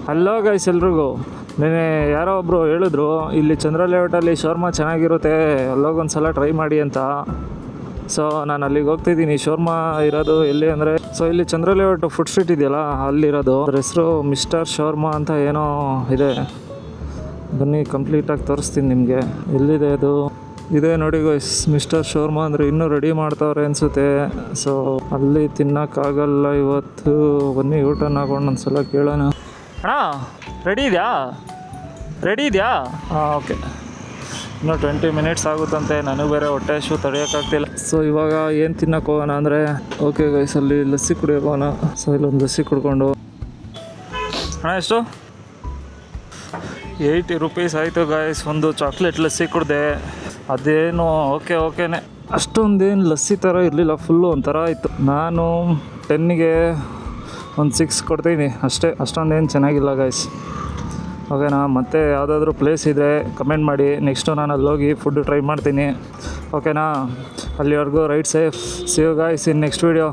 Hello guys ಎಲ್ರಿಗೂ. ನೆನೆ ಯಾರೋ ಒಬ್ಬರು ಹೇಳಿದ್ರು ಇಲ್ಲಿ ಚಂದ್ರ ಲೇಔಟಲ್ಲಿ ಶೋರ್ಮಾ ಚೆನ್ನಾಗಿರುತ್ತೆ, ಅಲ್ಲೋಗೊಂದು ಸಲ ಟ್ರೈ ಮಾಡಿ ಅಂತ. ಸೊ ನಾನು ಅಲ್ಲಿಗೆ ಹೋಗ್ತಿದ್ದೀನಿ. ಶೋರ್ಮಾ ಇರೋದು ಎಲ್ಲಿ ಅಂದರೆ, ಸೊ ಇಲ್ಲಿ ಚಂದ್ರ ಲೇಔಟ್ ಫುಡ್ ಸ್ಟ್ರೀಟ್ ಇದೆಯಲ್ಲ ಅಲ್ಲಿರೋದು. ಅದ್ರ ಹೆಸರು ಮಿಸ್ಟರ್ ಶೋರ್ಮಾ ಅಂತ ಏನೋ ಇದೆ. ಬನ್ನಿ ಕಂಪ್ಲೀಟಾಗಿ ತೋರಿಸ್ತೀನಿ ನಿಮಗೆ. ಎಲ್ಲಿದೆ ಅದು? ಇದೆ ನೋಡಿ ಗೈಸ್, ಮಿಸ್ಟರ್ ಶೋರ್ಮಾ ಅಂದರೆ ಇನ್ನೂ ರೆಡಿ ಮಾಡ್ತಾವ್ರೆ ಅನಿಸುತ್ತೆ. ಸೊ ಅಲ್ಲಿ ತಿನ್ನೋಕ್ಕಾಗಲ್ಲ ಇವತ್ತು. ಬನ್ನಿ ಊಟನ ಹಾಕೊಂಡು ಒಂದು ಸಲ ಕೇಳೋಣ. ಅಣ್ಣ ರೆಡಿ ಇದೆಯಾ? ಹಾಂ ಓಕೆ. ಇನ್ನೂ 20 ಮಿನಿಟ್ಸ್ ಆಗುತ್ತಂತೆ. ನನಗೆ ಬೇರೆ ಹೊಟ್ಟೆ ಹಸಿವು ತಡೆಯೋಕ್ಕಾಗ್ತಿಲ್ಲ. ಸೊ ಇವಾಗ ಏನು ತಿನ್ನಕ್ಕೆ ಹೋಗೋಣ ಅಂದರೆ, ಓಕೆ ಗೈಸ್ ಅಲ್ಲಿ ಲಸ್ಸಿ ಕುಡಿಯೋಕೆ ಹೋಗೋಣ. ಸೊ ಇಲ್ಲೊಂದು ಲಸ್ಸಿ ಕುಡ್ಕೊಂಡು. ಅಣ್ಣ ಎಷ್ಟು? 80 ರೂಪೀಸ್ ಆಯಿತು ಗಾಯ್ಸ್. ಒಂದು ಚಾಕ್ಲೇಟ್ ಲಸ್ಸಿ ಕುಡಿದೆ. ಅದೇನು ಓಕೆನೇ, ಅಷ್ಟೊಂದೇನು ಲಸ್ಸಿ ಥರ ಇರಲಿಲ್ಲ, ಫುಲ್ಲು ಒಂಥರ ಇತ್ತು. ನಾನು 10ಗೆ ಒಂದು 6 ಕೊಡ್ತೀನಿ ಅಷ್ಟೇ. ಅಷ್ಟೊಂದೇನು ಚೆನ್ನಾಗಿಲ್ಲ ಗಾಯ್ಸ್. ಓಕೆನಾ? ಮತ್ತೆ ಯಾವುದಾದ್ರೂ ಪ್ಲೇಸ್ ಇದ್ದರೆ ಕಮೆಂಟ್ ಮಾಡಿ, ನೆಕ್ಸ್ಟು ನಾನು ಅಲ್ಲೋಗಿ ಫುಡ್ ಟ್ರೈ ಮಾಡ್ತೀನಿ. ಓಕೆನಾ? ಅಲ್ಲಿವರೆಗೂ right safe. See you guys in next video.